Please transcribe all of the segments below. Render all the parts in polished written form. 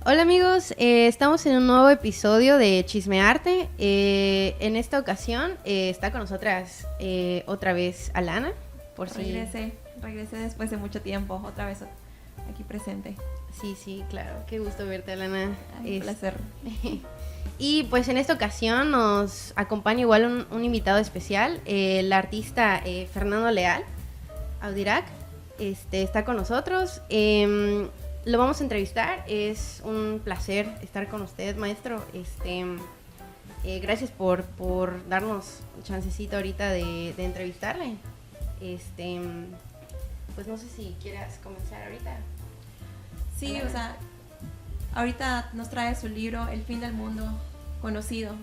Hola amigos, estamos en un nuevo episodio de Chismearte. En esta ocasión está con nosotras otra vez Alana. Regresé después de mucho tiempo, otra vez aquí presente. Sí, claro, qué gusto verte, Alana. Un placer. Y pues en esta ocasión nos acompaña igual un invitado especial, el artista Fernando Leal, Audirac, está con nosotros. Lo vamos a entrevistar, es un placer estar con usted, maestro. Gracias por darnos un chancecito ahorita de entrevistarle. Pues no sé si quieras comenzar ahorita. Sí, o sea, ahorita nos trae su libro El fin del mundo conocido.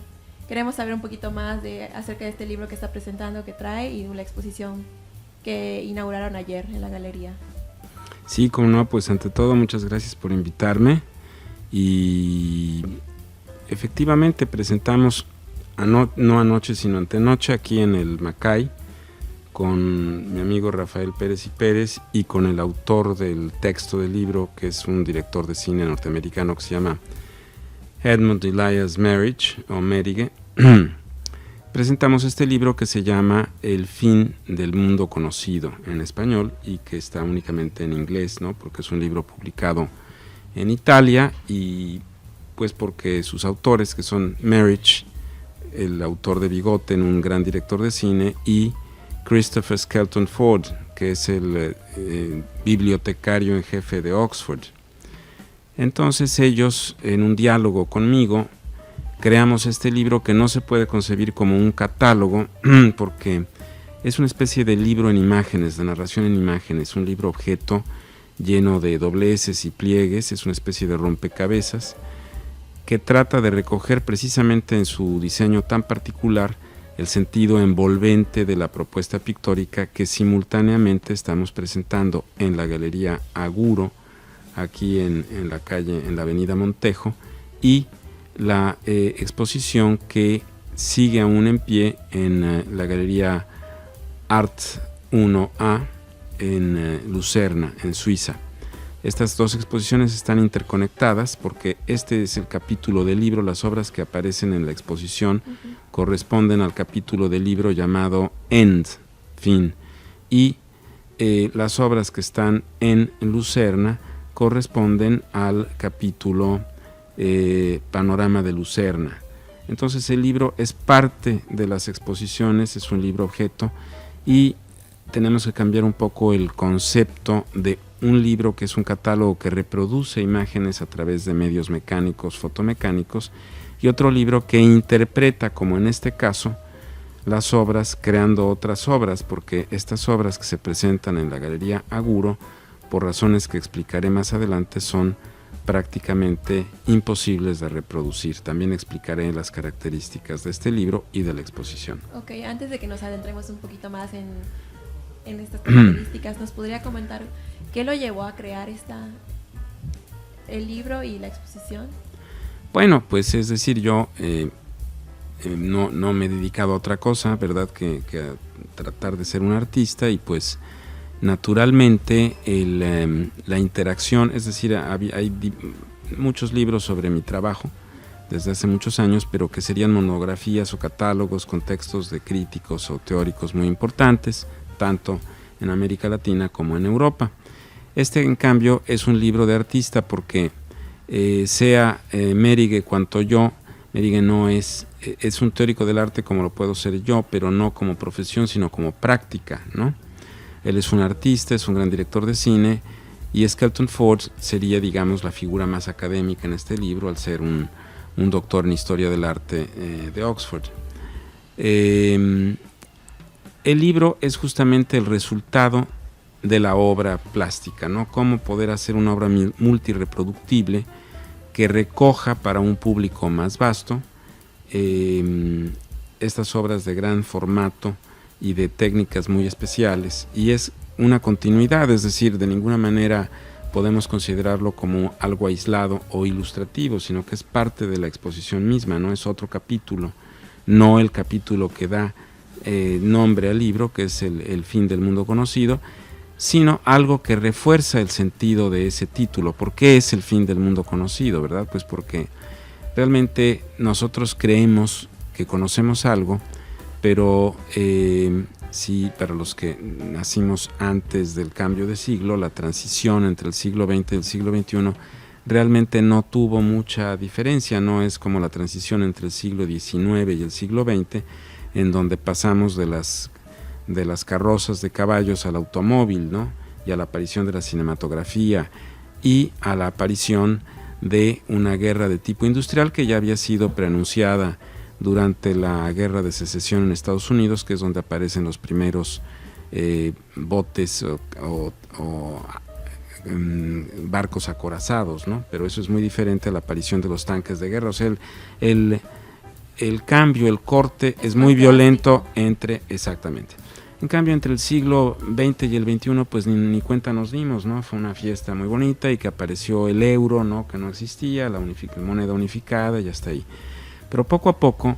Queremos saber un poquito más acerca de este libro que está presentando, que trae, y la exposición que inauguraron ayer en la galería. Sí, como no, pues ante todo muchas gracias por invitarme y efectivamente presentamos no anoche sino antenoche aquí en el Macay con mi amigo Rafael Pérez y Pérez y con el autor del texto del libro, que es un director de cine norteamericano que se llama Edmund Elias Merige. Presentamos este libro que se llama El fin del mundo conocido en español y que está únicamente en inglés, ¿no? Porque es un libro publicado en Italia y pues porque sus autores, que son Merige, el autor de Bigoten, un gran director de cine, y Christopher Skelton Ford, que es el bibliotecario en jefe de Oxford. Entonces ellos, en un diálogo conmigo, creamos este libro que no se puede concebir como un catálogo porque es una especie de libro en imágenes, de narración en imágenes, un libro objeto lleno de dobleces y pliegues, es una especie de rompecabezas que trata de recoger precisamente en su diseño tan particular el sentido envolvente de la propuesta pictórica que simultáneamente estamos presentando en la Galería Aguro, aquí en la calle, en la avenida Montejo, y la exposición que sigue aún en pie en la Galería Art 1A en Lucerna, en Suiza. Estas dos exposiciones están interconectadas porque este es el capítulo del libro. Las obras que aparecen en la exposición corresponden al capítulo del libro llamado End, fin, y las obras que están en Lucerna corresponden al capítulo Panorama de Lucerna. Entonces el libro es parte de las exposiciones, es un libro objeto y tenemos que cambiar un poco el concepto de un libro que es un catálogo que reproduce imágenes a través de medios mecánicos, fotomecánicos, y otro libro que interpreta, como en este caso, las obras creando otras obras, porque estas obras que se presentan en la Galería Aguro, por razones que explicaré más adelante, son prácticamente imposibles de reproducir. También explicaré las características de este libro y de la exposición. Ok, antes de que nos adentremos un poquito más en estas características, ¿nos podría comentar qué lo llevó a crear el libro y la exposición? Bueno, pues es decir, yo no me he dedicado a otra cosa, ¿verdad?, que a tratar de ser un artista, y pues naturalmente la interacción, es decir, hay muchos libros sobre mi trabajo desde hace muchos años, pero que serían monografías o catálogos con textos de críticos o teóricos muy importantes, tanto en América Latina como en Europa. Este, en cambio, es un libro de artista porque sea Merige cuanto yo, Merige no es un teórico del arte como lo puedo ser yo, pero no como profesión, sino como práctica, ¿no? Él es un artista, es un gran director de cine, y Skelton Ford sería, digamos, la figura más académica en este libro, al ser un doctor en Historia del Arte de Oxford. El libro es justamente el resultado de la obra plástica, ¿no? Cómo poder hacer una obra multireproductible que recoja para un público más vasto estas obras de gran formato y de técnicas muy especiales, y es una continuidad, es decir, de ninguna manera podemos considerarlo como algo aislado o ilustrativo, sino que es parte de la exposición misma, no es otro capítulo, no el capítulo que da nombre al libro, que es el fin del mundo conocido, sino algo que refuerza el sentido de ese título. ¿Por qué es el fin del mundo conocido, verdad? Pues porque realmente nosotros creemos que conocemos algo, pero sí, para los que nacimos antes del cambio de siglo, la transición entre el siglo XX y el siglo XXI realmente no tuvo mucha diferencia, no es como la transición entre el siglo XIX y el siglo XX, en donde pasamos de las carrozas de caballos al automóvil, ¿no? Y a la aparición de la cinematografía y a la aparición de una guerra de tipo industrial que ya había sido preanunciada durante la guerra de secesión en Estados Unidos, que es donde aparecen los primeros botes o barcos acorazados, ¿no? Pero eso es muy diferente a la aparición de los tanques de guerra. O sea, el cambio, el corte es muy violento exactamente. En cambio, entre el siglo XX y el XXI, pues ni cuenta nos dimos, ¿no? Fue una fiesta muy bonita y que apareció el euro, ¿no? Que no existía, la moneda unificada y hasta ahí. Pero poco a poco,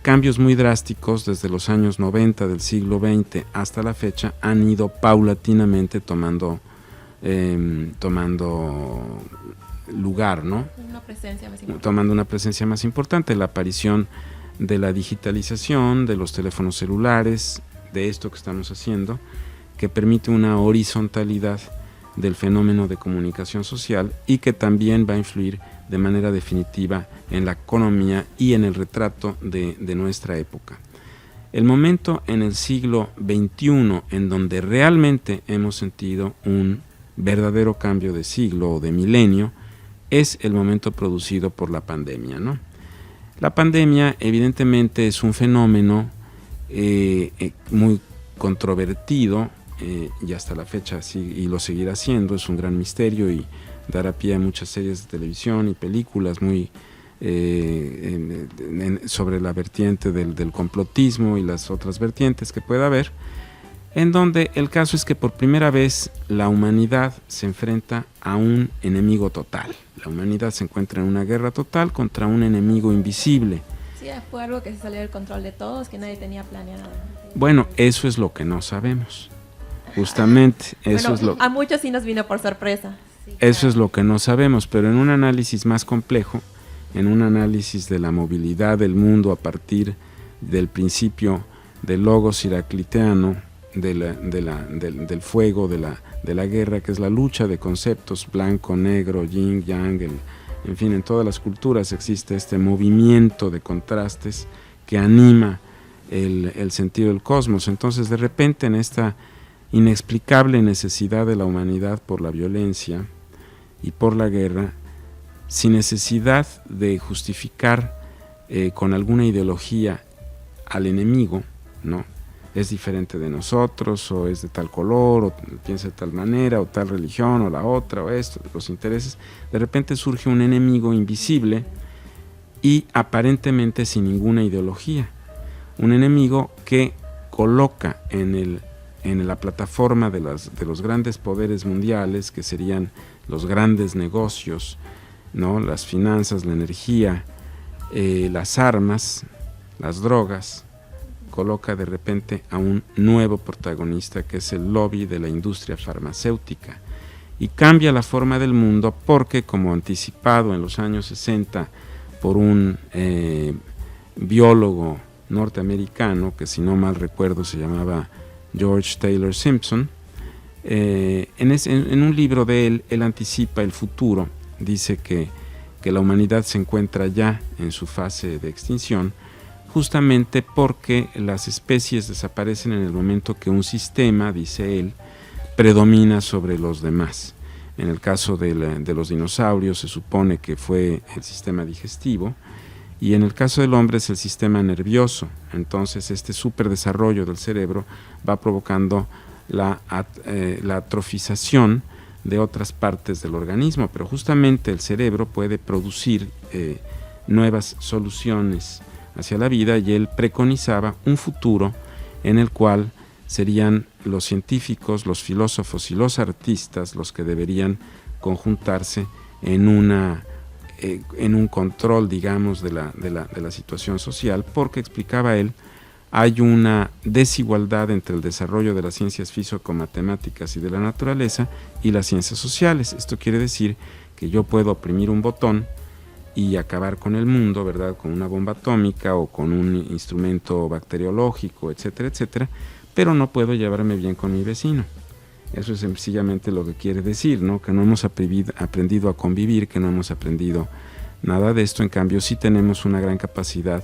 cambios muy drásticos desde los años 90 del siglo XX hasta la fecha han ido paulatinamente tomando lugar, ¿no? Tomando una presencia más importante. La aparición de la digitalización, de los teléfonos celulares, de esto que estamos haciendo, que permite una horizontalidad del fenómeno de comunicación social y que también va a influir de manera definitiva en la economía y en el retrato de nuestra época. El momento en el siglo XXI en donde realmente hemos sentido un verdadero cambio de siglo o de milenio es el momento producido por la pandemia, ¿no? La pandemia evidentemente es un fenómeno muy controvertido y hasta la fecha y lo seguirá siendo, es un gran misterio y dará pie a muchas series de televisión y películas muy sobre la vertiente del complotismo y las otras vertientes que pueda haber, en donde el caso es que por primera vez la humanidad se enfrenta a un enemigo total. La humanidad se encuentra en una guerra total contra un enemigo invisible. Sí, fue algo que se salió del control de todos, que nadie tenía planeado. Bueno, eso es lo que no sabemos. Justamente, eso bueno, es lo a muchos sí nos vino por sorpresa. Sí, eso claro. Es lo que no sabemos, pero en un análisis más complejo, en un análisis de la movilidad del mundo a partir del principio del logos heracliteano, del fuego, de la guerra, que es la lucha de conceptos blanco, negro, yin, yang, en fin, en todas las culturas existe este movimiento de contrastes que anima el sentido del cosmos. Entonces, de repente, en esta inexplicable necesidad de la humanidad por la violencia y por la guerra, sin necesidad de justificar con alguna ideología al enemigo, ¿no? Es diferente de nosotros, o es de tal color, o piensa de tal manera, o tal religión, o la otra, o esto, los intereses. De repente surge un enemigo invisible y aparentemente sin ninguna ideología. Un enemigo que coloca en la plataforma de los grandes poderes mundiales, que serían los grandes negocios, ¿no? Las finanzas, la energía, las armas, las drogas, coloca de repente a un nuevo protagonista que es el lobby de la industria farmacéutica y cambia la forma del mundo porque, como anticipado en los años 60 por un biólogo norteamericano que, si no mal recuerdo, se llamaba George Taylor Simpson, en un libro de él anticipa el futuro, dice que la humanidad se encuentra ya en su fase de extinción, justamente porque las especies desaparecen en el momento que un sistema, dice él, predomina sobre los demás. En el caso de los dinosaurios se supone que fue el sistema digestivo, y en el caso del hombre es el sistema nervioso. Entonces este superdesarrollo del cerebro va provocando la atrofización de otras partes del organismo, pero justamente el cerebro puede producir nuevas soluciones hacia la vida, y él preconizaba un futuro en el cual serían los científicos, los filósofos y los artistas los que deberían conjuntarse en un control, digamos, de la situación social, porque explicaba él, hay una desigualdad entre el desarrollo de las ciencias físico-matemáticas y de la naturaleza y las ciencias sociales. Esto quiere decir que yo puedo oprimir un botón y acabar con el mundo, ¿verdad?, con una bomba atómica o con un instrumento bacteriológico, etcétera, etcétera, pero no puedo llevarme bien con mi vecino. Eso es sencillamente lo que quiere decir, ¿no?, que no hemos aprendido a convivir, que no hemos aprendido nada de esto. En cambio, sí tenemos una gran capacidad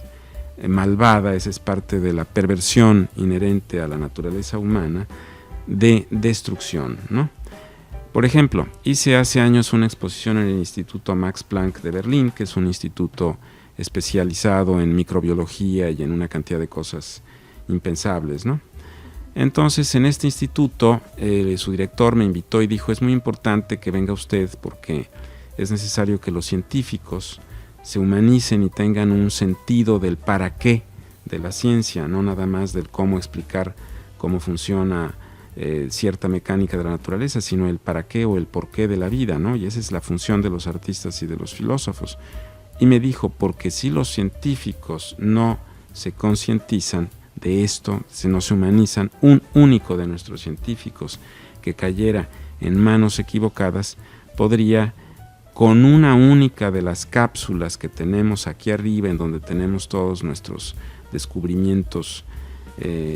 malvada, esa es parte de la perversión inherente a la naturaleza humana, de destrucción, ¿no? Por ejemplo, hice hace años una exposición en el Instituto Max Planck de Berlín, que es un instituto especializado en microbiología y en una cantidad de cosas impensables, ¿no? Entonces, en este instituto, su director me invitó y dijo: es muy importante que venga usted porque es necesario que los científicos se humanicen y tengan un sentido del para qué de la ciencia, no nada más del cómo explicar cómo funciona cierta mecánica de la naturaleza, sino el para qué o el por qué de la vida, ¿no? Y esa es la función de los artistas y de los filósofos. Y me dijo: porque si los científicos no se concientizan de esto, si no se humanizan, un único de nuestros científicos que cayera en manos equivocadas podría, con una única de las cápsulas que tenemos aquí arriba, en donde tenemos todos nuestros descubrimientos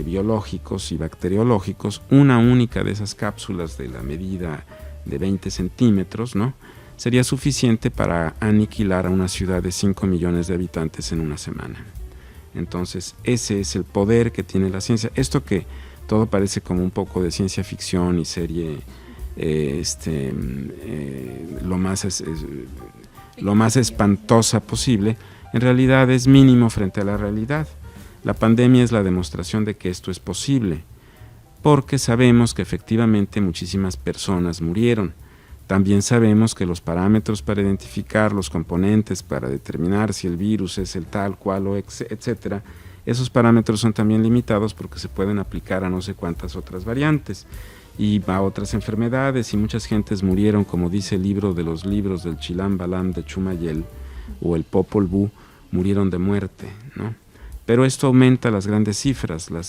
biológicos y bacteriológicos, una única de esas cápsulas de la medida de 20 centímetros, ¿no?, sería suficiente para aniquilar a una ciudad de 5 millones de habitantes en una semana. Entonces, ese es el poder que tiene la ciencia. Esto que todo parece como un poco de ciencia ficción y serie lo más espantosa posible, en realidad es mínimo frente a la realidad. La pandemia es la demostración de que esto es posible, porque sabemos que efectivamente muchísimas personas murieron. También sabemos que los parámetros para identificar los componentes, para determinar si el virus es el tal, cual o etcétera, esos parámetros son también limitados porque se pueden aplicar a no sé cuántas otras variantes y a otras enfermedades, y muchas gentes murieron, como dice el libro de los libros del Chilam Balam de Chumayel o el Popol Vuh, murieron de muerte, ¿no? Pero esto aumenta las grandes cifras, la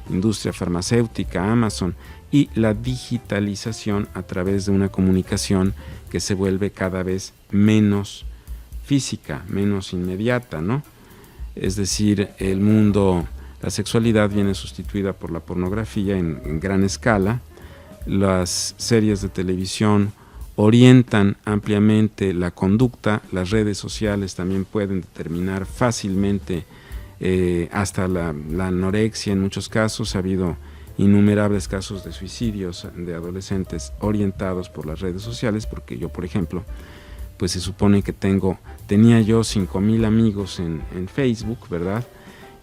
industria farmacéutica, Amazon, y la digitalización a través de una comunicación que se vuelve cada vez menos física, menos inmediata, ¿no? Es decir, el mundo, la sexualidad viene sustituida por la pornografía en gran escala. Las series de televisión orientan ampliamente la conducta, las redes sociales también pueden determinar fácilmente hasta la anorexia. En muchos casos ha habido innumerables casos de suicidios de adolescentes orientados por las redes sociales, porque yo, por ejemplo, pues se supone que tenía yo 5,000 amigos en Facebook, ¿verdad?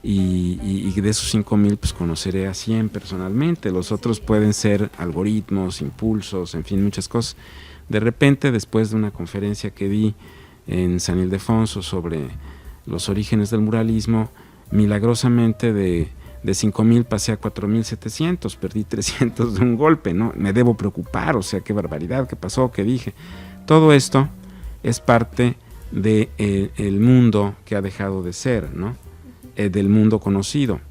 Y de esos 5,000 pues conoceré a 100 personalmente. Los otros pueden ser algoritmos, impulsos, en fin, muchas cosas. De repente, después de una conferencia que di en San Ildefonso sobre los orígenes del muralismo, milagrosamente de 5,000 pasé a 4,700, perdí 300 de un golpe, ¿no? Me debo preocupar, o sea, qué barbaridad, qué pasó, qué dije. Todo esto es parte del mundo que ha dejado de ser, ¿no? Del mundo conocido.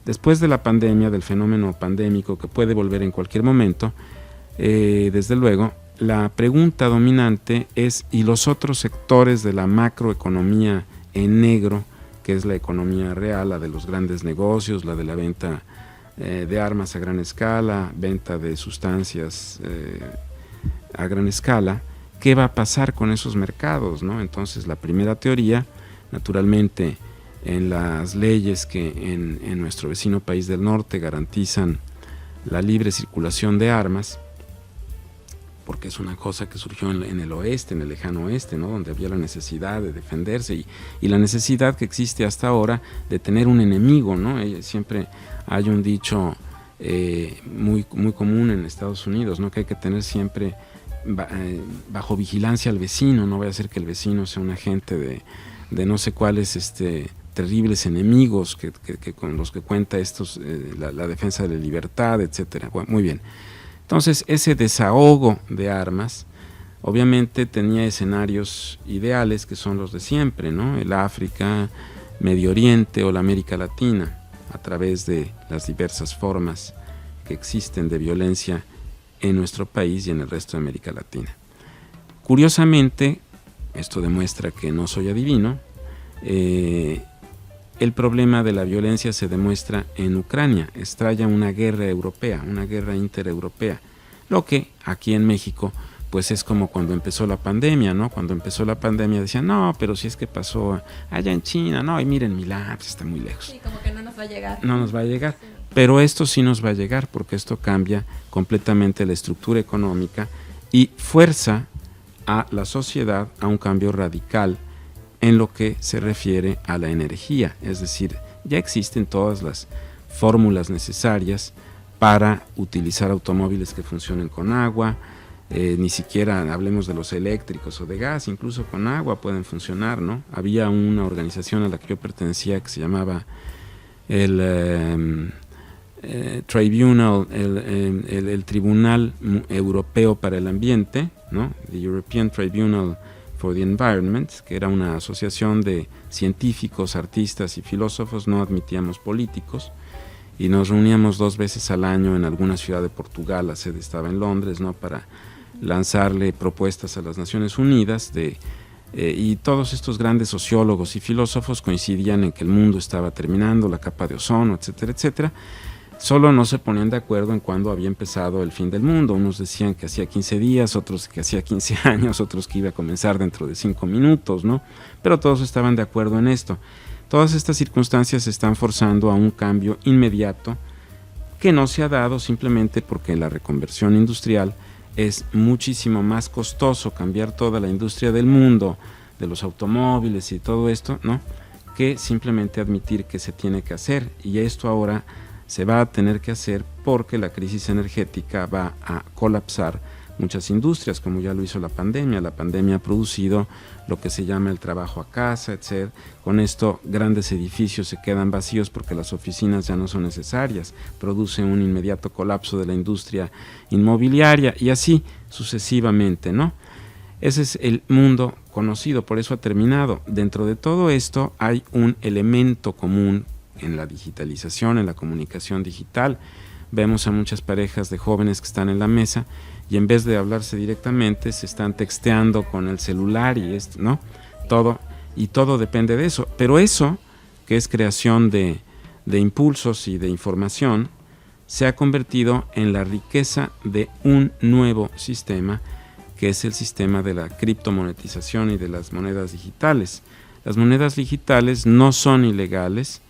Después de la pandemia, del fenómeno pandémico que puede volver en cualquier momento, desde luego, la pregunta dominante es: ¿y los otros sectores de la macroeconomía en negro, que es la economía real, la de los grandes negocios, la de la venta de armas a gran escala, venta de sustancias a gran escala? ¿Qué va a pasar con esos mercados, ¿no? Entonces, la primera teoría, naturalmente, en las leyes que en nuestro vecino país del norte garantizan la libre circulación de armas, porque es una cosa que surgió en el oeste, en el lejano oeste, ¿no?, donde había la necesidad de defenderse y la necesidad que existe hasta ahora de tener un enemigo, ¿no? Siempre hay un dicho muy común en Estados Unidos, ¿no?, que hay que tener siempre bajo vigilancia al vecino. No vaya a ser que el vecino sea un agente de no sé cuáles terribles enemigos que con los que cuenta la defensa de la libertad, etcétera. Bueno, muy bien. Entonces, ese desahogo de armas obviamente tenía escenarios ideales que son los de siempre, ¿no? El África, Medio Oriente o la América Latina. a través de las diversas formas que existen de violencia en nuestro país y en el resto de América Latina. Curiosamente, esto demuestra que no soy adivino, el problema de la violencia se demuestra en Ucrania. Estalla una guerra europea, una guerra intereuropea, lo que aquí en México pues es como cuando empezó la pandemia, ¿no? Cuando empezó la pandemia decían, no, pero si es que pasó allá en China, no, y miren Milán, pues está muy lejos. Sí, como que no nos va a llegar. No nos va a llegar, sí. Pero esto sí nos va a llegar, porque esto cambia completamente la estructura económica y fuerza a la sociedad a un cambio radical en lo que se refiere a la energía. Es decir, ya existen todas las fórmulas necesarias para utilizar automóviles que funcionen con agua, ni siquiera hablemos de los eléctricos o de gas, incluso con agua pueden funcionar, ¿no? Había una organización a la que yo pertenecía que se llamaba el Tribunal, el Tribunal Europeo para el Ambiente, ¿no? The European Tribunal for the Environment, que era una asociación de científicos, artistas y filósofos, no admitíamos políticos, y nos reuníamos 2 veces al año en alguna ciudad de Portugal, la sede estaba en Londres, ¿no? Para lanzarle propuestas a las Naciones Unidas y todos estos grandes sociólogos y filósofos coincidían en que el mundo estaba terminando, la capa de ozono, etcétera, etcétera. Solo no se ponían de acuerdo en cuándo había empezado el fin del mundo. Unos decían que hacía 15 días, otros que hacía 15 años, otros que iba a comenzar dentro de 5 minutos, ¿no? Pero todos estaban de acuerdo en esto. Todas estas circunstancias están forzando a un cambio inmediato que no se ha dado simplemente porque la reconversión industrial es muchísimo más costoso, cambiar toda la industria del mundo, de los automóviles y todo esto, ¿no? Que simplemente admitir que se tiene que hacer, y esto ahora se va a tener que hacer porque la crisis energética va a colapsar muchas industrias, como ya lo hizo la pandemia. La pandemia ha producido lo que se llama el trabajo a casa, etc. Con esto grandes edificios se quedan vacíos porque las oficinas ya no son necesarias, produce un inmediato colapso de la industria inmobiliaria y así sucesivamente, ¿no? Ese es el mundo conocido, por eso ha terminado. Dentro de todo esto hay un elemento común en la digitalización, en la comunicación digital. Vemos a muchas parejas de jóvenes que están en la mesa y en vez de hablarse directamente se están texteando con el celular y esto, ¿no? Todo depende de eso. Pero eso, que es creación de impulsos y de información, se ha convertido en la riqueza de un nuevo sistema, que es el sistema de la criptomonetización y de las monedas digitales. Las monedas digitales no son ilegales,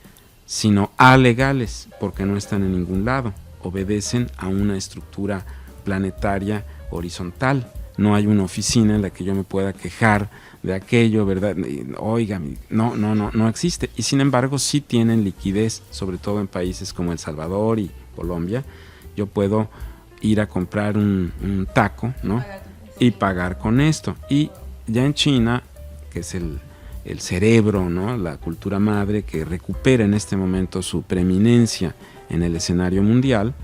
sino alegales, porque no están en ningún lado, obedecen a una estructura planetaria horizontal. No hay una oficina en la que yo me pueda quejar de aquello, ¿verdad? Oiga, no existe. Y sin embargo sí tienen liquidez, sobre todo en países como El Salvador y Colombia. Yo puedo ir a comprar un taco, ¿no? Y pagar con esto. Y ya en China, que es el cerebro, ¿no? La cultura madre que recupera en este momento su preeminencia en el escenario mundial,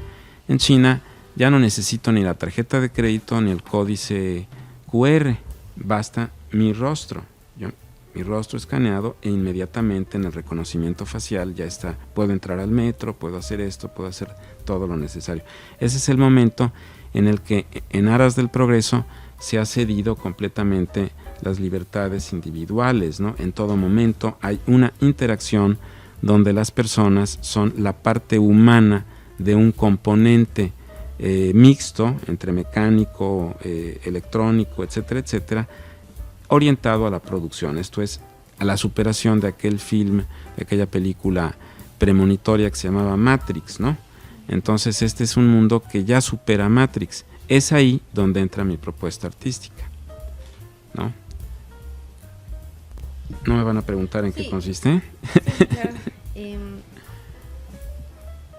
en China ya no necesito ni la tarjeta de crédito ni el códice QR, basta mi rostro. Mi rostro escaneado e inmediatamente en el reconocimiento facial ya está, puedo entrar al metro, puedo hacer esto, puedo hacer todo lo necesario. Ese es el momento en el que, en aras del progreso, se ha cedido completamente las libertades individuales, ¿no? En todo momento hay una interacción donde las personas son la parte humana de un componente mixto entre mecánico, electrónico, etcétera, etcétera, orientado a la producción. Esto es a la superación de aquel film, de aquella película premonitoria que se llamaba Matrix, ¿no? Entonces este es un mundo que ya supera Matrix. Es ahí donde entra mi propuesta artística, ¿no? ¿No me van a preguntar en qué consiste? Sí, claro.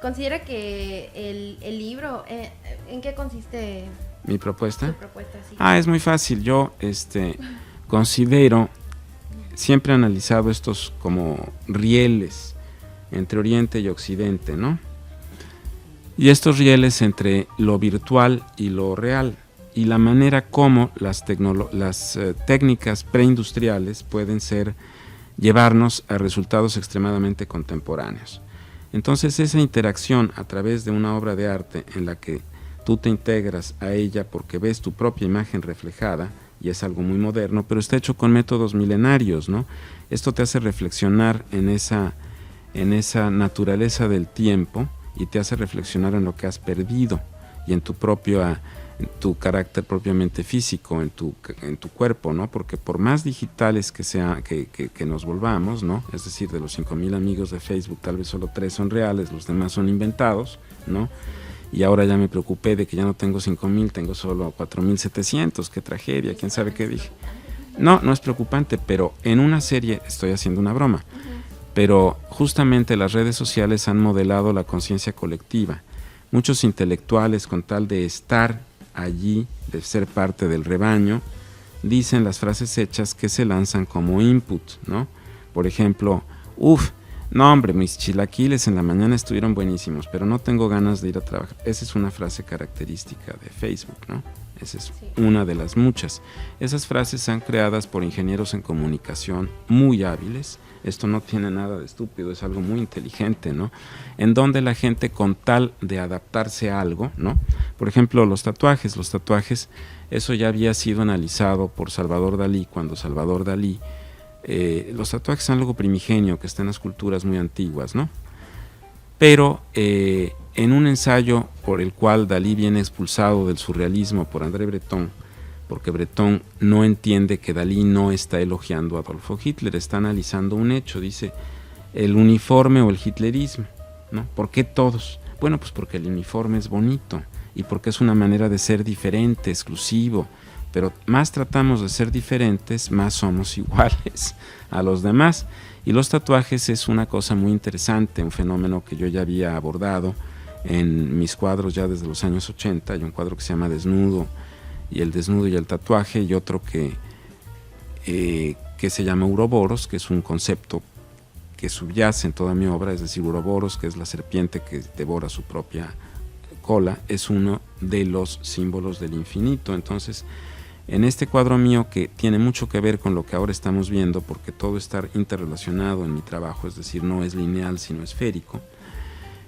¿Considera que el libro, en qué consiste? ¿Mi propuesta? Su propuesta, sí. Es muy fácil. Yo considero, siempre he analizado estos como rieles entre Oriente y Occidente, ¿no? Y estos rieles entre lo virtual y lo real, y la manera como las técnicas preindustriales pueden llevarnos a resultados extremadamente contemporáneos. Entonces esa interacción a través de una obra de arte en la que tú te integras a ella porque ves tu propia imagen reflejada, y es algo muy moderno, pero está hecho con métodos milenarios, ¿no? Esto te hace reflexionar en esa naturaleza del tiempo y te hace reflexionar en lo que has perdido y en tu carácter propiamente físico, en tu cuerpo, ¿no? Porque por más digitales que nos volvamos, ¿no? Es decir, de los 5,000 amigos de Facebook, tal vez solo 3 son reales, los demás son inventados, ¿no? Y ahora ya me preocupé de que ya no tengo 5,000, tengo solo 4,700, qué tragedia, quién sabe qué dije. No es preocupante, pero en una serie, estoy haciendo una broma, pero justamente las redes sociales han modelado la conciencia colectiva. Muchos intelectuales, con tal de estar allí, de ser parte del rebaño, dicen las frases hechas que se lanzan como input, ¿no? Por ejemplo, no hombre, mis chilaquiles en la mañana estuvieron buenísimos, pero no tengo ganas de ir a trabajar. Esa es una frase característica de Facebook, ¿no? Esa es una de las muchas. Esas frases son creadas por ingenieros en comunicación muy hábiles. Esto no tiene nada de estúpido, es algo muy inteligente, ¿no? En donde la gente, con tal de adaptarse a algo, ¿no? Por ejemplo, los tatuajes, eso ya había sido analizado por Salvador Dalí, cuando Salvador Dalí, los tatuajes son algo primigenio que está en las culturas muy antiguas, ¿no? Pero en un ensayo por el cual Dalí viene expulsado del surrealismo por André Breton, porque Breton no entiende que Dalí no está elogiando a Adolfo Hitler, está analizando un hecho, dice, el uniforme o el hitlerismo, ¿no? ¿Por qué todos? Bueno, pues porque el uniforme es bonito y porque es una manera de ser diferente, exclusivo, pero más tratamos de ser diferentes, más somos iguales a los demás. Y los tatuajes es una cosa muy interesante, un fenómeno que yo ya había abordado en mis cuadros ya desde los años 80. Hay un cuadro que se llama Desnudo, y el desnudo y el tatuaje, y otro que se llama Uroboros, que es un concepto que subyace en toda mi obra, es decir, Uroboros, que es la serpiente que devora su propia cola, es uno de los símbolos del infinito. Entonces, en este cuadro mío, que tiene mucho que ver con lo que ahora estamos viendo, porque todo está interrelacionado en mi trabajo, es decir, no es lineal sino esférico,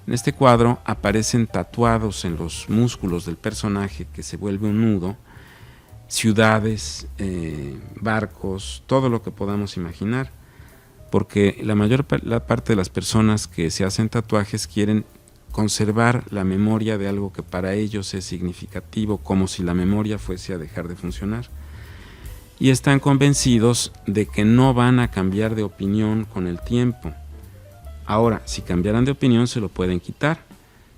en este cuadro aparecen tatuados en los músculos del personaje, que se vuelve un nudo, ciudades, barcos, todo lo que podamos imaginar, porque la parte de las personas que se hacen tatuajes quieren conservar la memoria de algo que para ellos es significativo, como si la memoria fuese a dejar de funcionar, y están convencidos de que no van a cambiar de opinión con el tiempo. Ahora, si cambiaran de opinión se lo pueden quitar,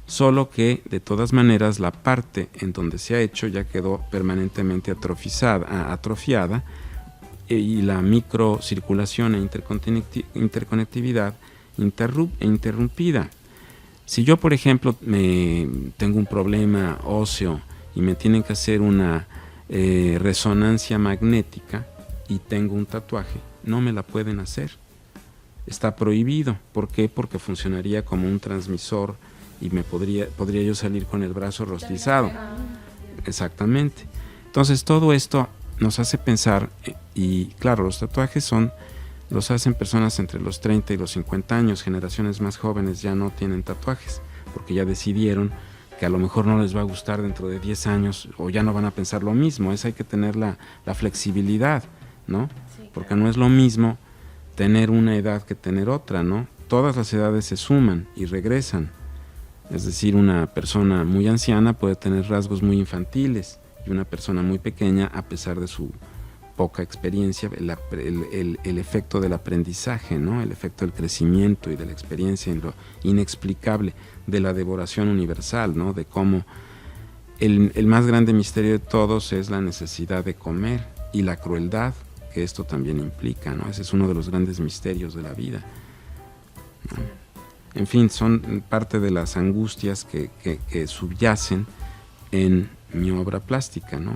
solo que de todas maneras la parte en donde se ha hecho ya quedó permanentemente atrofiada, y la microcirculación e interconectividad interrumpida. Si yo, por ejemplo, tengo un problema óseo y me tienen que hacer una resonancia magnética y tengo un tatuaje, no me la pueden hacer. Está prohibido. ¿Por qué? Porque funcionaría como un transmisor y podría yo salir con el brazo rostizado. Exactamente. Entonces todo esto nos hace pensar, y claro, los tatuajes los hacen personas entre los 30 y los 50 años, generaciones más jóvenes ya no tienen tatuajes, porque ya decidieron que a lo mejor no les va a gustar dentro de 10 años, o ya no van a pensar lo mismo. Hay que tener la flexibilidad, ¿no? Sí, claro. Porque no es lo mismo tener una edad que tener otra, ¿no? Todas las edades se suman y regresan. Es decir, una persona muy anciana puede tener rasgos muy infantiles, y una persona muy pequeña, a pesar de su poca experiencia, el efecto del aprendizaje, ¿no? El efecto del crecimiento y de la experiencia en lo inexplicable, de la devoración universal, ¿no? De cómo el más grande misterio de todos es la necesidad de comer y la crueldad que esto también implica, ¿no? Ese es uno de los grandes misterios de la vida, ¿no? En fin, son parte de las angustias que subyacen en mi obra plástica, ¿no?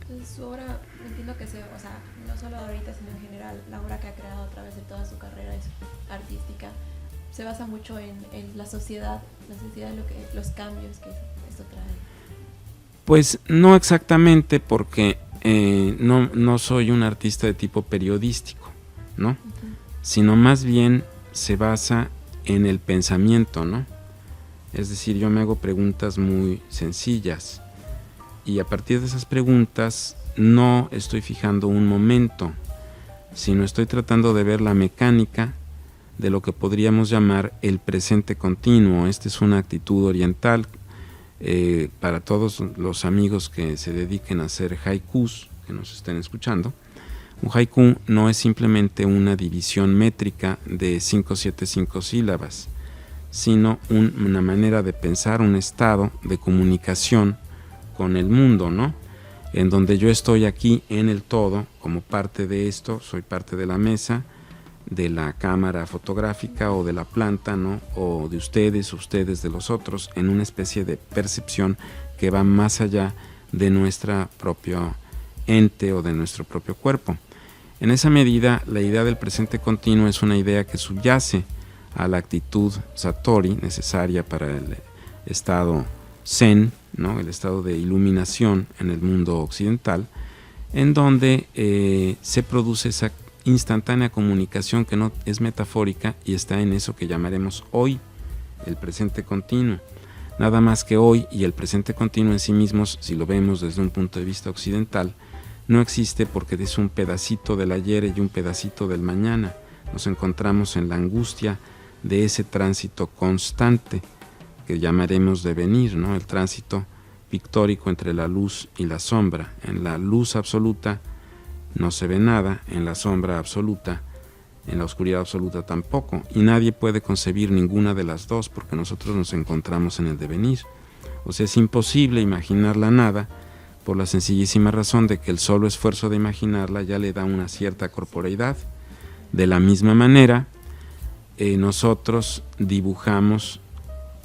Entonces, su obra, entiendo que no solo ahorita, sino en general, la obra que ha creado a través de toda su carrera artística, se basa mucho en la sociedad, los cambios que esto trae. Pues no exactamente, porque no soy un artista de tipo periodístico, ¿no? Uh-huh. Sino más bien se basa en el pensamiento, ¿no? Es decir, yo me hago preguntas muy sencillas y a partir de esas preguntas no estoy fijando un momento, sino estoy tratando de ver la mecánica de lo que podríamos llamar el presente continuo. Esta es una actitud oriental para todos los amigos que se dediquen a hacer haikus, que nos estén escuchando. Un haiku no es simplemente una división métrica de 5, 7, 5 sílabas, sino una manera de pensar, un estado de comunicación con el mundo, ¿no? En donde yo estoy aquí en el todo, como parte de esto, soy parte de la mesa, de la cámara fotográfica o de la planta, ¿no? O de ustedes de los otros, en una especie de percepción que va más allá de nuestra propio ente o de nuestro propio cuerpo. En esa medida, la idea del presente continuo es una idea que subyace a la actitud satori necesaria para el estado zen, ¿no? El estado de iluminación en el mundo occidental, en donde se produce esa instantánea comunicación que no es metafórica y está en eso que llamaremos hoy, el presente continuo. Nada más que hoy y el presente continuo en sí mismos, si lo vemos desde un punto de vista occidental, no existe porque es un pedacito del ayer y un pedacito del mañana. Nos encontramos en la angustia de ese tránsito constante que llamaremos devenir, ¿no? El tránsito pictórico entre la luz y la sombra. En la luz absoluta no se ve nada, en la sombra absoluta, en la oscuridad absoluta tampoco, y nadie puede concebir ninguna de las dos porque nosotros nos encontramos en el devenir. O sea, es imposible imaginar la nada por la sencillísima razón de que el solo esfuerzo de imaginarla ya le da una cierta corporeidad. De la misma manera, nosotros dibujamos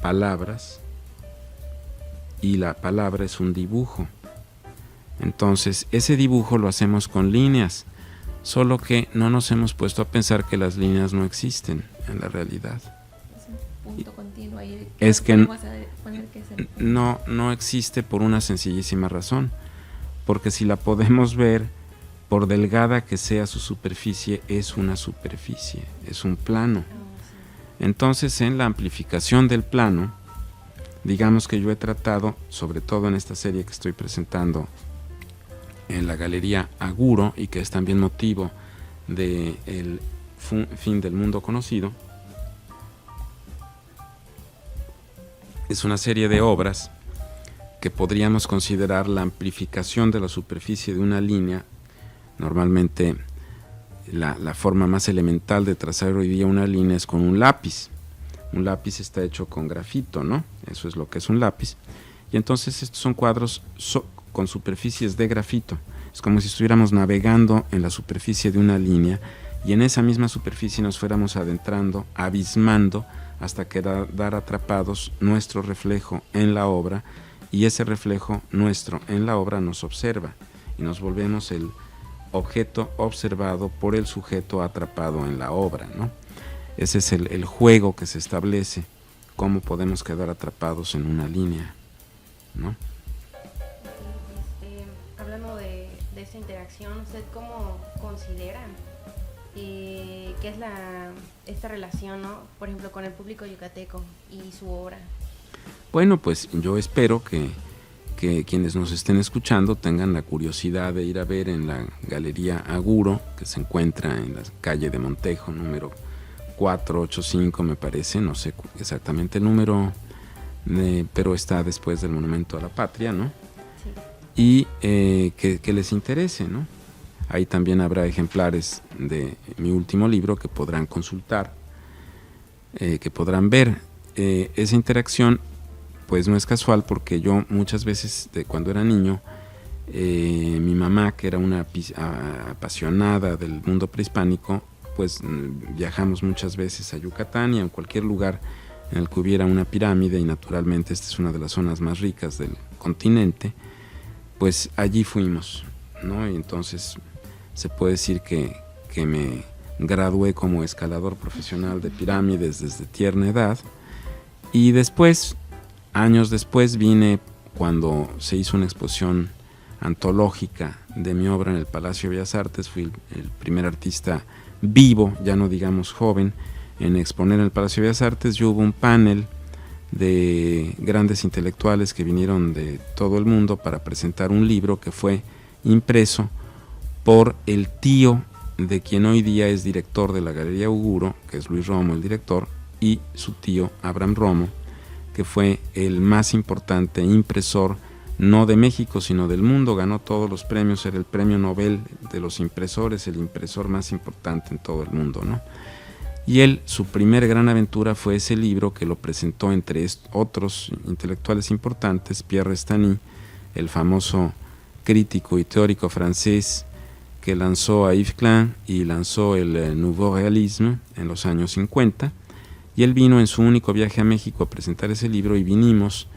palabras y la palabra es un dibujo. Entonces, ese dibujo lo hacemos con líneas, solo que no nos hemos puesto a pensar que las líneas no existen en la realidad. Es un punto continuo ahí. Es que no existe por una sencillísima razón, porque si la podemos ver, por delgada que sea su superficie, es una superficie, es un plano. Entonces, en la amplificación del plano, digamos que yo he tratado, sobre todo en esta serie que estoy presentando en la Galería Aguro y que es también motivo del fin del mundo conocido, es una serie de obras que podríamos considerar la amplificación de la superficie de una línea. Normalmente la forma más elemental de trazar hoy día una línea es con un lápiz. Un lápiz está hecho con grafito, ¿no? Eso es lo que es un lápiz. Y entonces estos son cuadros con superficies de grafito. Es como si estuviéramos navegando en la superficie de una línea y en esa misma superficie nos fuéramos adentrando, abismando, hasta quedar atrapados nuestro reflejo en la obra, y ese reflejo nuestro en la obra nos observa y nos volvemos el objeto observado por el sujeto atrapado en la obra, ¿no? Ese es el juego que se establece, cómo podemos quedar atrapados en una línea, ¿no? Hablando de esa interacción, ¿usted cómo considera qué es esta relación, ¿no? Por ejemplo, con el público yucateco y su obra? Bueno, pues yo espero que quienes nos estén escuchando tengan la curiosidad de ir a ver en la Galería Aguro, que se encuentra en la calle de Montejo, número 485 me parece, no sé exactamente el número, pero está después del Monumento a la Patria, ¿no? Sí. Y que les interese, ¿no? Ahí también habrá ejemplares de mi último libro que podrán consultar, que podrán ver. Esa interacción pues no es casual, porque yo muchas veces, cuando era niño, mi mamá, que era una apasionada del mundo prehispánico, pues viajamos muchas veces a Yucatán y a cualquier lugar en el que hubiera una pirámide, y naturalmente esta es una de las zonas más ricas del continente, pues allí fuimos, ¿no? Y entonces se puede decir que me gradué como escalador profesional de pirámides desde tierna edad. Y después, años después, vine cuando se hizo una exposición antológica de mi obra en el Palacio de Bellas Artes. Fui el primer artista vivo, ya no digamos joven, en exponer en el Palacio de Bellas Artes, yo hubo un panel de grandes intelectuales que vinieron de todo el mundo para presentar un libro que fue impreso por el tío de quien hoy día es director de la Galería Uguro, que es Luis Romo, el director, y su tío Abraham Romo, que fue el más importante impresor, no de México, sino del mundo. Ganó todos los premios, era el premio Nobel de los impresores, el impresor más importante en todo el mundo, ¿no? Y él, su primer gran aventura fue ese libro que lo presentó entre otros intelectuales importantes, Pierre Restany, el famoso crítico y teórico francés que lanzó a Yves Klein y lanzó el Nouveau Realisme en los años 50, y él vino en su único viaje a México a presentar ese libro, y vinimos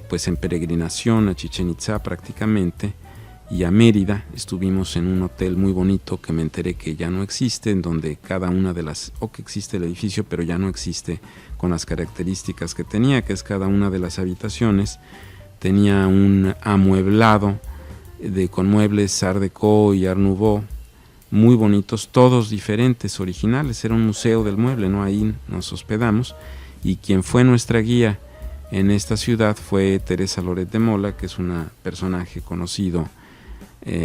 pues en peregrinación a Chichén Itzá prácticamente, y a Mérida. Estuvimos en un hotel muy bonito que me enteré que ya no existe, en donde cada una de las, o que existe el edificio, pero ya no existe con las características que tenía, que es cada una de las habitaciones tenía un amueblado con muebles Art Deco y Art Nouveau, muy bonitos, todos diferentes, originales. Era un museo del mueble, ¿no? Ahí nos hospedamos, y quien fue nuestra guía en esta ciudad fue Teresa Loret de Mola, que es un personaje conocido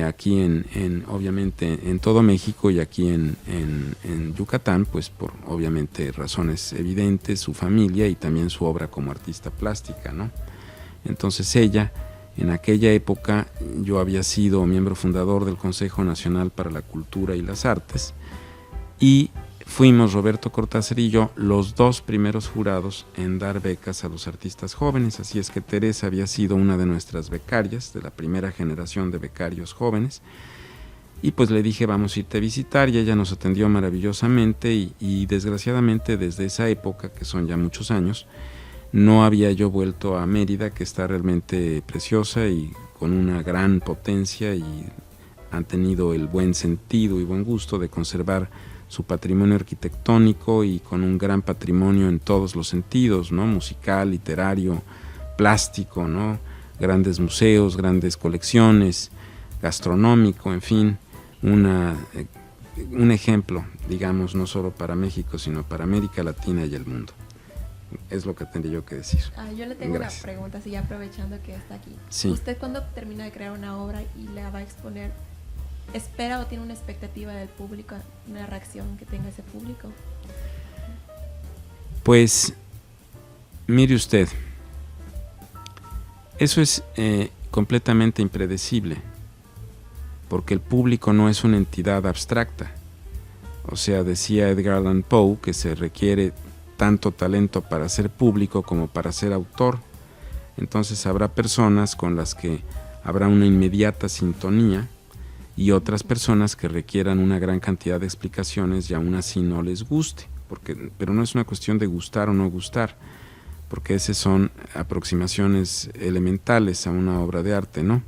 aquí obviamente en todo México, y aquí en Yucatán, pues por obviamente razones evidentes, su familia y también su obra como artista plástica, ¿no? Entonces ella, en aquella época, yo había sido miembro fundador del Consejo Nacional para la Cultura y las Artes, y fuimos Roberto Cortázar y yo los dos primeros jurados en dar becas a los artistas jóvenes. Así es que Teresa había sido una de nuestras becarias, de la primera generación de becarios jóvenes, y pues le dije, vamos a irte a visitar, y ella nos atendió maravillosamente, y desgraciadamente desde esa época, que son ya muchos años, no había yo vuelto a Mérida, que está realmente preciosa y con una gran potencia, y han tenido el buen sentido y buen gusto de conservar su patrimonio arquitectónico, y con un gran patrimonio en todos los sentidos, ¿no? Musical, literario, plástico, ¿no? Grandes museos, grandes colecciones, gastronómico, en fin, un ejemplo, digamos, no solo para México, sino para América Latina y el mundo. Es lo que tendría yo que decir. Yo le tengo Gracias. una pregunta, así ya aprovechando que está aquí. Sí. ¿Usted cuando termina de crear una obra y la va a exponer, espera o tiene una expectativa del público, una reacción que tenga ese público? Pues, mire usted, eso es completamente impredecible, porque el público no es una entidad abstracta. O sea, decía Edgar Allan Poe que se requiere tanto talento para ser público como para ser autor. Entonces habrá personas con las que habrá una inmediata sintonía, y otras personas que requieran una gran cantidad de explicaciones y aún así no les guste, pero no es una cuestión de gustar o no gustar, porque esas son aproximaciones elementales a una obra de arte, ¿no?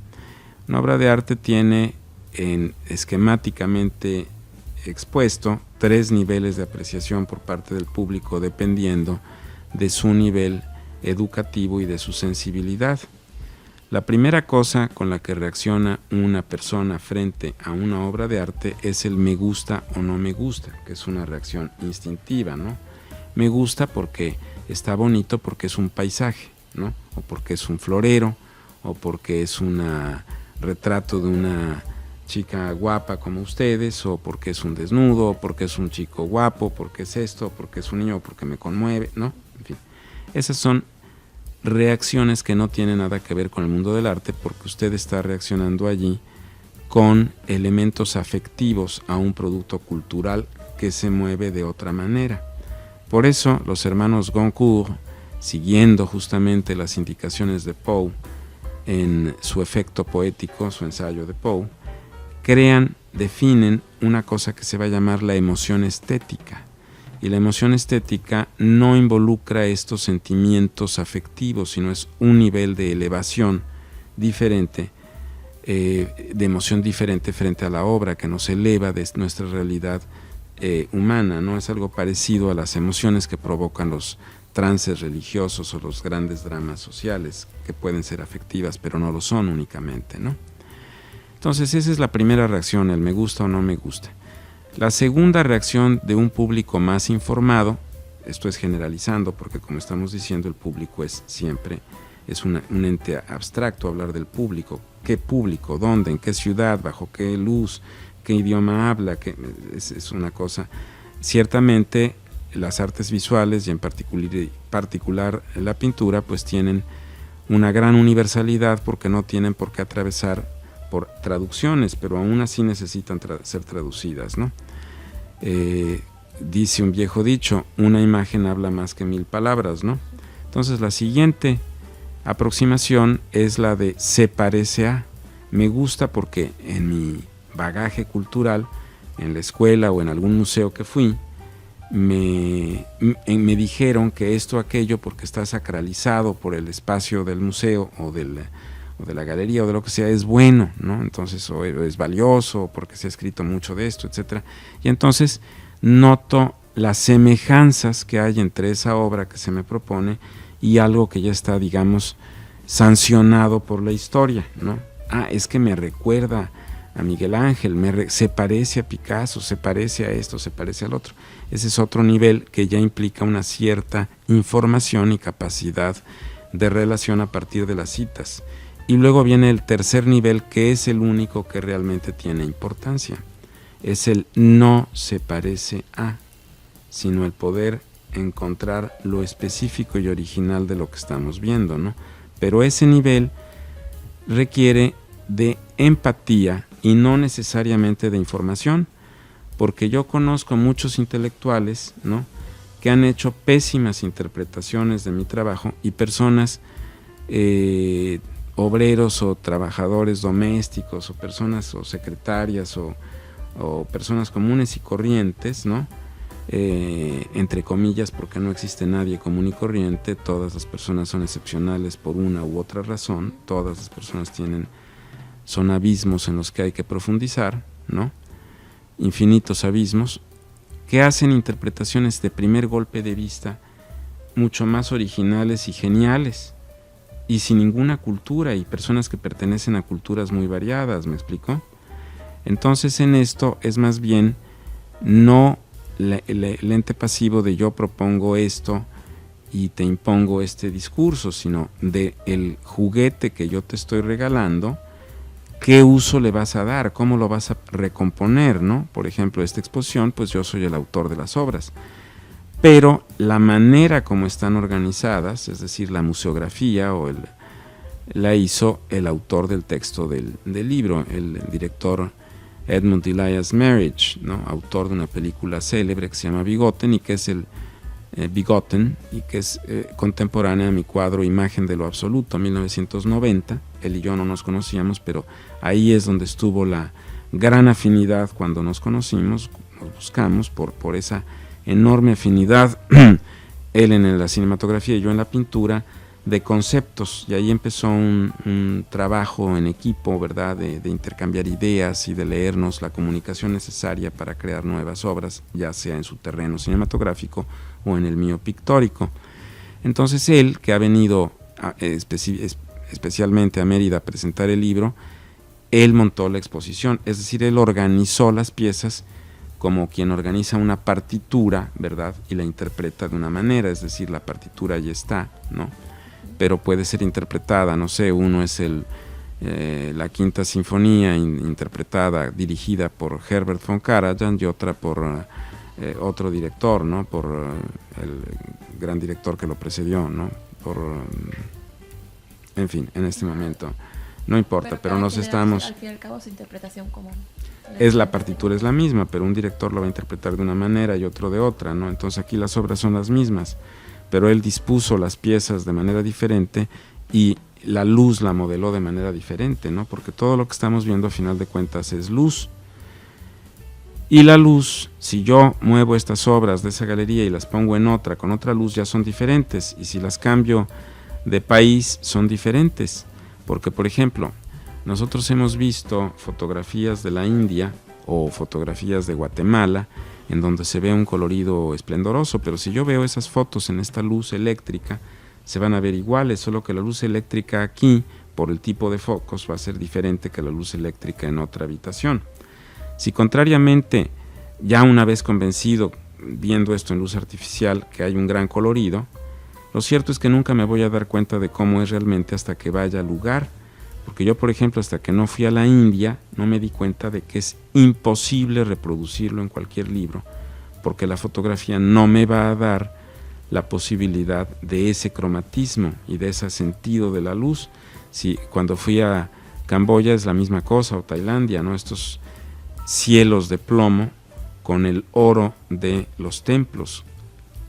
Una obra de arte tiene esquemáticamente expuesto 3 niveles de apreciación por parte del público, dependiendo de su nivel educativo y de su sensibilidad. La primera cosa con la que reacciona una persona frente a una obra de arte es el me gusta o no me gusta, que es una reacción instintiva, ¿no? Me gusta porque está bonito, porque es un paisaje, ¿no? O porque es un florero, o porque es un retrato de una chica guapa como ustedes, o porque es un desnudo, o porque es un chico guapo, porque es esto, porque es un niño, porque me conmueve, ¿no? En fin, esas son reacciones que no tienen nada que ver con el mundo del arte, porque usted está reaccionando allí con elementos afectivos a un producto cultural que se mueve de otra manera. Por eso los hermanos Goncourt, siguiendo justamente las indicaciones de Poe en su efecto poético, su ensayo de Poe, definen una cosa que se va a llamar la emoción estética. Y la emoción estética no involucra estos sentimientos afectivos, sino es un nivel de elevación diferente, de emoción diferente frente a la obra, que nos eleva de nuestra realidad humana, ¿no? Es algo parecido a las emociones que provocan los trances religiosos o los grandes dramas sociales, que pueden ser afectivas, pero no lo son únicamente, ¿no? Entonces esa es la primera reacción, el me gusta o no me gusta. La segunda reacción de un público más informado, esto es generalizando porque como estamos diciendo el público es siempre un ente abstracto, hablar del público, qué público, dónde, en qué ciudad, bajo qué luz, qué idioma habla, es una cosa. Ciertamente las artes visuales y en particular la pintura pues tienen una gran universalidad porque no tienen por qué atravesar por traducciones, pero aún así necesitan ser traducidas, ¿no? Dice un viejo dicho, una imagen habla más que 1000 palabras, ¿no? Entonces la siguiente aproximación es la de se parece a. Me gusta porque en mi bagaje cultural, en la escuela o en algún museo que fui, me dijeron que esto o aquello porque está sacralizado por el espacio del museo o de la galería o de lo que sea es bueno, ¿no? Entonces o es valioso porque se ha escrito mucho de esto, etcétera. Y entonces noto las semejanzas que hay entre esa obra que se me propone y algo que ya está, digamos, sancionado por la historia, ¿no? Es que me recuerda a Miguel Ángel, se parece a Picasso, se parece a esto, se parece al otro. Ese es otro nivel que ya implica una cierta información y capacidad de relación a partir de las citas. Y luego viene el tercer nivel, que es el único que realmente tiene importancia. Es el no se parece a, sino el poder encontrar lo específico y original de lo que estamos viendo, ¿no? Pero ese nivel requiere de empatía y no necesariamente de información, porque yo conozco muchos intelectuales, ¿no?, que han hecho pésimas interpretaciones de mi trabajo y personas, obreros o trabajadores domésticos o personas o secretarias o personas comunes y corrientes, ¿no?, entre comillas, porque no existe nadie común y corriente, todas las personas son excepcionales por una u otra razón, todas las personas son abismos en los que hay que profundizar, ¿no?, infinitos abismos, que hacen interpretaciones de primer golpe de vista mucho más originales y geniales, y sin ninguna cultura, y personas que pertenecen a culturas muy variadas, ¿me explico? Entonces en esto es más bien no el ente pasivo de yo propongo esto y te impongo este discurso, sino de el juguete que yo te estoy regalando, qué uso le vas a dar, cómo lo vas a recomponer, ¿no? Por ejemplo, esta exposición, pues yo soy el autor de las obras, pero la manera como están organizadas, es decir, la museografía la hizo el autor del texto del libro, el director Edmund Elias Marriage, ¿no?, autor de una película célebre que se llama Bigotten y que es Bigotten, y que es contemporánea a mi cuadro Imagen de lo Absoluto, 1990. Él y yo no nos conocíamos, pero ahí es donde estuvo la gran afinidad cuando nos conocimos, nos buscamos por esa enorme afinidad, él en la cinematografía y yo en la pintura, de conceptos, y ahí empezó un trabajo en equipo, ¿verdad?, de intercambiar ideas y de leernos la comunicación necesaria para crear nuevas obras, ya sea en su terreno cinematográfico o en el mío pictórico. Entonces él, que ha venido especialmente a Mérida a presentar el libro, él montó la exposición, es decir, él organizó las piezas como quien organiza una partitura, ¿verdad?, y la interpreta de una manera, es decir, la partitura ya está, ¿no?, pero puede ser interpretada, no sé, uno es la Quinta Sinfonía interpretada, dirigida por Herbert von Karajan, y otra por otro director, ¿no?, por el gran director que lo precedió, ¿no?, en fin, en este momento no importa, pero nos estamos... Al fin y al cabo su interpretación común. La partitura es la misma, pero un director lo va a interpretar de una manera y otro de otra, ¿no? Entonces aquí las obras son las mismas, pero él dispuso las piezas de manera diferente y la luz la modeló de manera diferente, ¿no?, porque todo lo que estamos viendo a final de cuentas es luz. Y la luz, si yo muevo estas obras de esa galería y las pongo en otra, con otra luz, ya son diferentes, y si las cambio de país, son diferentes, porque por ejemplo, nosotros hemos visto fotografías de la India o fotografías de Guatemala, en donde se ve un colorido esplendoroso, pero si yo veo esas fotos en esta luz eléctrica, se van a ver iguales, solo que la luz eléctrica aquí, por el tipo de focos, va a ser diferente que la luz eléctrica en otra habitación. Si contrariamente ya una vez convencido, viendo esto en luz artificial, que hay un gran colorido, lo cierto es que nunca me voy a dar cuenta de cómo es realmente hasta que vaya al lugar. Porque yo, por ejemplo, hasta que no fui a la India, no me di cuenta de que es imposible reproducirlo en cualquier libro, porque la fotografía no me va a dar la posibilidad de ese cromatismo y de ese sentido de la luz. Si cuando fui a Camboya es la misma cosa, o Tailandia, ¿no? Estos cielos de plomo con el oro de los templos.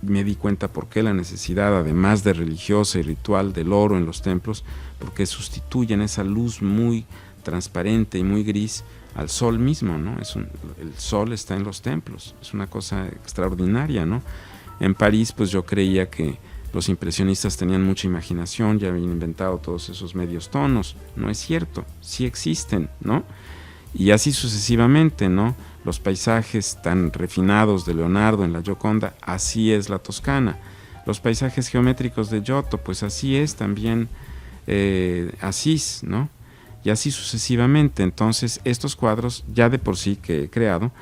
Me di cuenta por qué la necesidad, además de religiosa y ritual, del oro en los templos, porque sustituyen esa luz muy transparente y muy gris al sol mismo, ¿no? El sol está en los templos, es una cosa extraordinaria, ¿no? En París, pues yo creía que los impresionistas tenían mucha imaginación, ya habían inventado todos esos medios tonos. No es cierto, sí existen, ¿no? Y así sucesivamente, ¿no? Los paisajes tan refinados de Leonardo en la Gioconda, así es la Toscana. Los paisajes geométricos de Giotto, pues así es también Asís, ¿no? Y así sucesivamente. Entonces, estos cuadros, ya de por sí que he creado,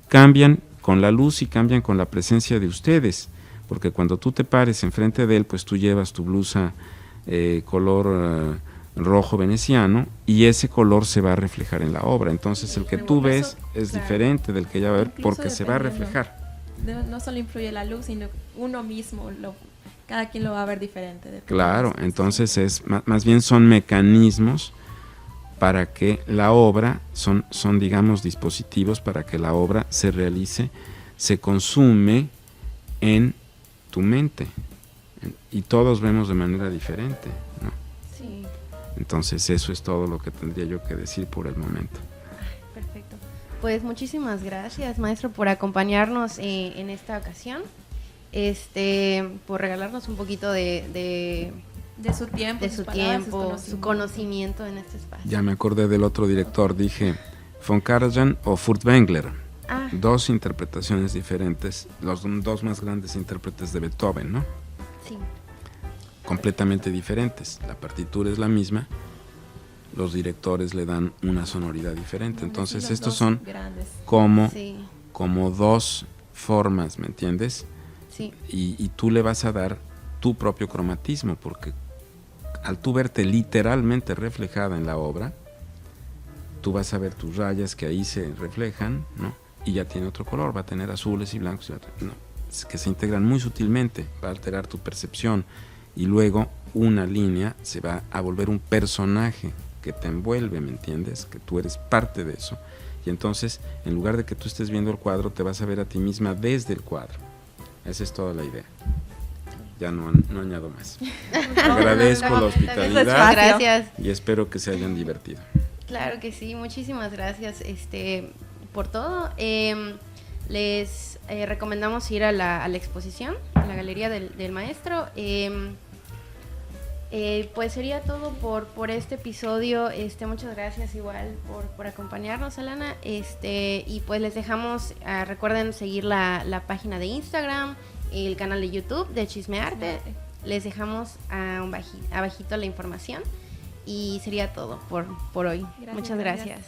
cambian con la luz y cambian con la presencia de ustedes, porque cuando tú te pares enfrente de él, pues tú llevas tu blusa color rojo veneciano y ese color se va a reflejar en la obra. Entonces el que tú ves es diferente del que ya va a ver porque se va a reflejar. No solo influye la luz, sino uno mismo, cada quien lo va a ver diferente. Claro, entonces más bien son mecanismos para que la obra, son digamos dispositivos para que la obra se realice, se consume en tu mente y todos vemos de manera diferente, ¿no? Sí. Entonces eso es todo lo que tendría yo que decir por el momento. Perfecto. Pues muchísimas gracias, maestro, por acompañarnos en esta ocasión, por regalarnos un poquito de su tiempo, su conocimiento en este espacio. Ya me acordé del otro director, dije von Karajan o Furtwängler. Dos interpretaciones diferentes, los dos más grandes intérpretes de Beethoven, ¿no? Sí. Completamente diferentes. La partitura es la misma, los directores le dan una sonoridad diferente. Entonces estos son como dos formas, ¿me entiendes? Sí. Y tú le vas a dar tu propio cromatismo, porque al tú verte literalmente reflejada en la obra, tú vas a ver tus rayas que ahí se reflejan, ¿no? Y ya tiene otro color, va a tener azules y blancos, ¿no? Que se integran muy sutilmente, va a alterar tu percepción y luego una línea se va a volver un personaje que te envuelve, ¿me entiendes? Que tú eres parte de eso. Y entonces, en lugar de que tú estés viendo el cuadro, te vas a ver a ti misma desde el cuadro. Esa es toda la idea. Ya no añado más. Agradezco la hospitalidad Gracias. Y espero que se hayan divertido. Claro que sí, muchísimas gracias por todo. Les recomendamos ir a la exposición, a la Galería del Maestro. Pues sería todo por este episodio. Muchas gracias igual por acompañarnos, Alana. Y pues les dejamos, recuerden seguir la página de Instagram, el canal de YouTube de Chismearte. Les dejamos abajito la información y sería todo por hoy. Muchas gracias.